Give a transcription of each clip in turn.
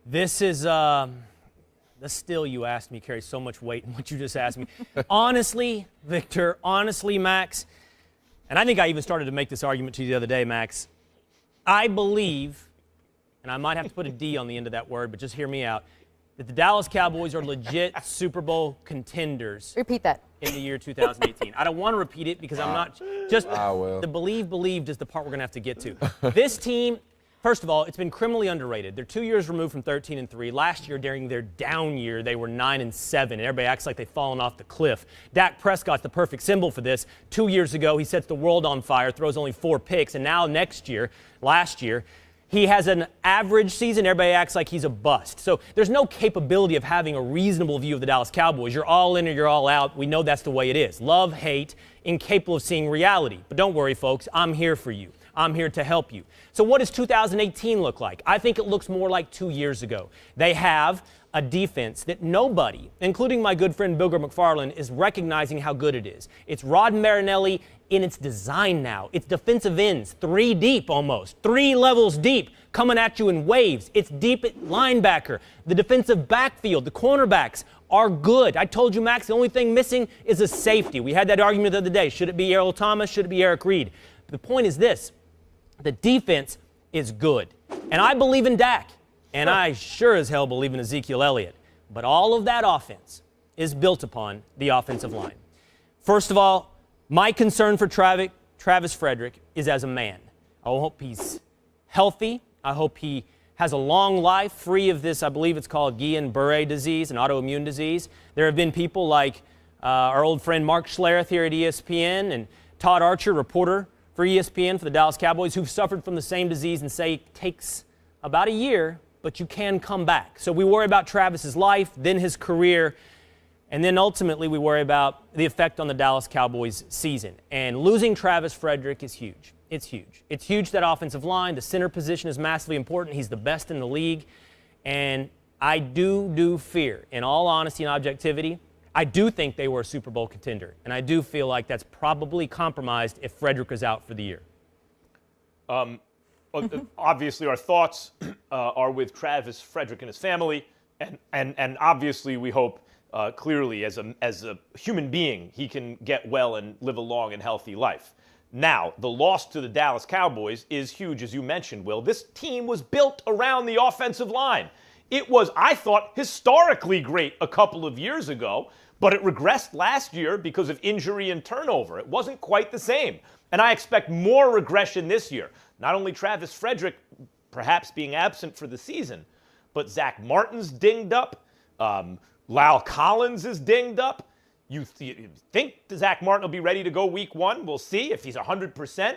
This is the still you asked me carries so much weight in what you just asked me. Honestly, Victor, honestly, Max, and I think I even started to make this argument to you the other day, Max, I believe, and I might have to put a D on the end of that word, but just hear me out, that the Dallas Cowboys are legit Super Bowl contenders. Repeat that. In the year 2018. I don't want to repeat it because I'm not just the believed is the part we're going to have to get to. This team, first of all, it's been criminally underrated. They're 2 years removed from 13-3. Last year, during their down year, they were 9-7, and everybody acts like they've fallen off the cliff. Dak Prescott's the perfect symbol for this. 2 years ago, he sets the world on fire, throws only 4 picks, and now last year, he has an average season. Everybody acts like he's a bust. So there's no capability of having a reasonable view of the Dallas Cowboys. You're all in or you're all out. We know that's the way it is. Love, hate, incapable of seeing reality. But don't worry, folks. I'm here for you. I'm here to help you. So what does 2018 look like? I think it looks more like 2 years ago. They have a defense that nobody, including my good friend Bilger McFarland, is recognizing how good it is. It's Rod Marinelli in its design now. It's defensive ends, 3 deep almost, 3 levels deep, coming at you in waves. It's deep at linebacker. The defensive backfield, the cornerbacks are good. I told you, Max, the only thing missing is a safety. We had that argument the other day. Should it be Errol Thomas? Should it be Eric Reed? The point is this. The defense is good. And I believe in Dak. And I sure as hell believe in Ezekiel Elliott. But all of that offense is built upon the offensive line. First of all, my concern for Travis Frederick is as a man. I hope he's healthy. I hope he has a long life free of this, I believe it's called Guillain-Barré disease, an autoimmune disease. There have been people like our old friend Mark Schlereth here at ESPN and Todd Archer, reporter for ESPN for the Dallas Cowboys, who've suffered from the same disease and say it takes about a year, but you can come back. So we worry about Travis's life, then his career, and then ultimately we worry about the effect on the Dallas Cowboys season. And losing Travis Frederick is huge. It's huge. It's huge, that offensive line. The center position is massively important. He's the best in the league. And I do fear, in all honesty and objectivity, I do think they were a Super Bowl contender. And I do feel like that's probably compromised if Frederick is out for the year. Obviously, our thoughts are with Travis Frederick and his family, and obviously we hope clearly as a human being he can get well and live a long and healthy life. Now, the loss to the Dallas Cowboys is huge, as you mentioned, Will. This team was built around the offensive line. It was, I thought, historically great a couple of years ago, but it regressed last year because of injury and turnover. It wasn't quite the same. And I expect more regression this year. Not only Travis Frederick perhaps being absent for the season, but Zach Martin's dinged up. Lyle Collins is dinged up. You think Zach Martin will be ready to go week 1? We'll see if he's 100%.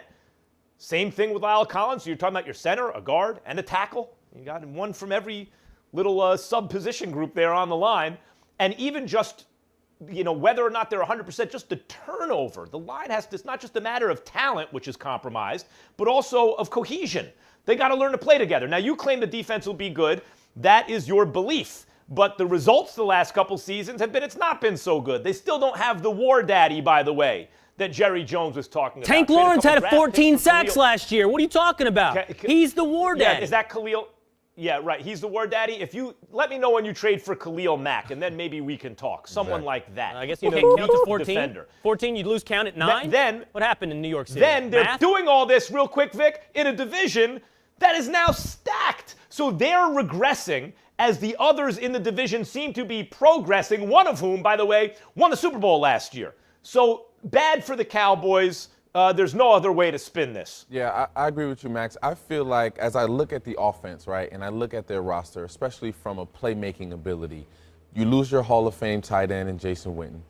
Same thing with Lyle Collins. So you're talking about your center, a guard, and a tackle. You got one from every little sub-position group there on the line. And even just, whether or not they're 100%, just the turnover. The line it's not just a matter of talent, which is compromised, but also of cohesion. They got to learn to play together. Now, you claim the defense will be good. That is your belief. But the results the last couple seasons have been, it's not been so good. They still don't have the war daddy, by the way, that Jerry Jones was talking about. Tank Lawrence had 14 sacks last year. What are you talking about? He's the war daddy. Yeah, is that Khalil? Yeah, right. He's the war daddy. If you let me know when you trade for Khalil Mack, and then maybe we can talk. Someone like that. I guess you can't count to 14. Defender. 14, you'd lose count at 9? Then what happened in New York City? Then they're doing all this real quick, Vic, in a division that is now stacked. So they're regressing as the others in the division seem to be progressing, one of whom, by the way, won the Super Bowl last year. So bad for the Cowboys. There's no other way to spin this. Yeah, I agree with you, Max. I feel like as I look at the offense, right, and I look at their roster, especially from a playmaking ability, you lose your Hall of Fame tight end in Jason Witten.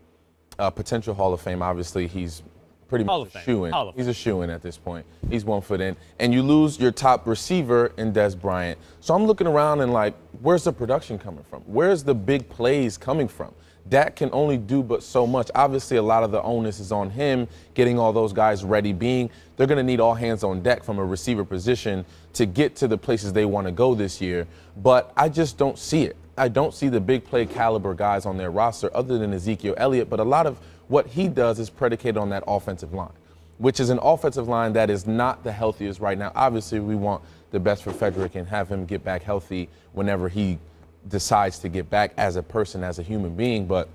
Potential Hall of Fame, obviously, he's pretty much a shoo-in. He's a shoo-in at this point. He's 1 foot in. And you lose your top receiver in Des Bryant. So I'm looking around and like, where's the production coming from? Where's the big plays coming from? Dak can only do but so much. Obviously, a lot of the onus is on him, getting all those guys ready, they're going to need all hands on deck from a receiver position to get to the places they want to go this year. But I just don't see it. I don't see the big play caliber guys on their roster other than Ezekiel Elliott, but a lot of what he does is predicated on that offensive line, which is an offensive line that is not the healthiest right now. Obviously, we want the best for Frederick and have him get back healthy whenever he decides to get back as a person, as a human being. But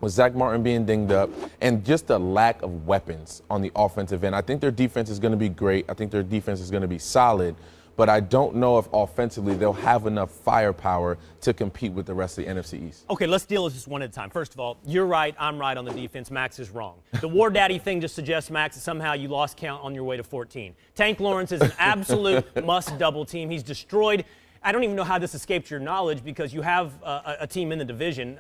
with Zach Martin being dinged up and just the lack of weapons on the offensive end, I think their defense is going to be great. I think their defense is going to be solid. But I don't know if offensively they'll have enough firepower to compete with the rest of the NFC East. Okay, let's deal with this one at a time. First of all, you're right, I'm right on the defense. Max is wrong. The War Daddy thing just suggests, Max, that somehow you lost count on your way to 14. Tank Lawrence is an absolute must-double team. He's destroyed. I don't even know how this escaped your knowledge because you have a team in the division.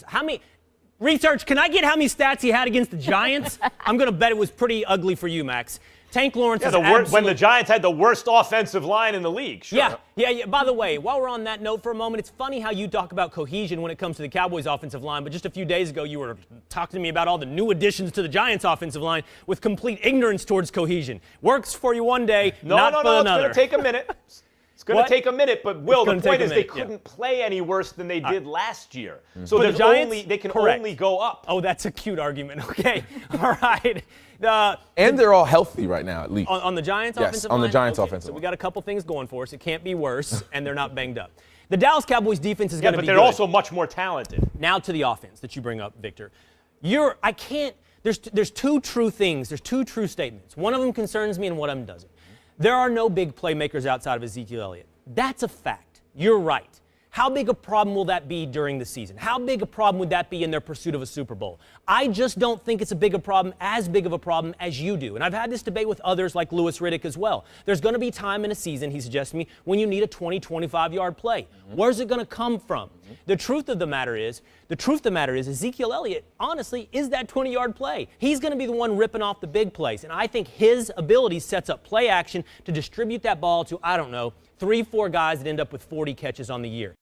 How many – research, can I get how many stats he had against the Giants? I'm going to bet it was pretty ugly for you, Max. Tank Lawrence is when the Giants had the worst offensive line in the league. Sure. Yeah. By the way, while we're on that note for a moment, it's funny how you talk about cohesion when it comes to the Cowboys' offensive line, but just a few days ago you were talking to me about all the new additions to the Giants' offensive line with complete ignorance towards cohesion. Works for you one day, not for another. It's going to take a minute. It's going to take a minute, but Will, the point is they couldn't play any worse than they did last year. So the Giants, they can only go up. Oh, that's a cute argument. Okay, all right. And they're all healthy right now, at least. On the Giants offensive line? Yes, on the Giants okay, offensive so line. we got a couple things going for us. It can't be worse, and they're not banged up. The Dallas Cowboys defense is going to be good. But they're also much more talented. Now to the offense that you bring up, Victor. There's two true things. There's two true statements. One of them concerns me and one of them doesn't. There are no big playmakers outside of Ezekiel Elliott. That's a fact. You're right. How big a problem will that be during the season? How big a problem would that be in their pursuit of a Super Bowl? I just don't think it's as big of a problem as you do. And I've had this debate with others like Louis Riddick as well. There's going to be time in a season, he suggests to me, when you need a 20, 25-yard play. Where's it going to come from? The truth of the matter is Ezekiel Elliott, honestly, is that 20-yard play. He's going to be the one ripping off the big plays. And I think his ability sets up play action to distribute that ball to, 3-4 guys that end up with 40 catches on the year.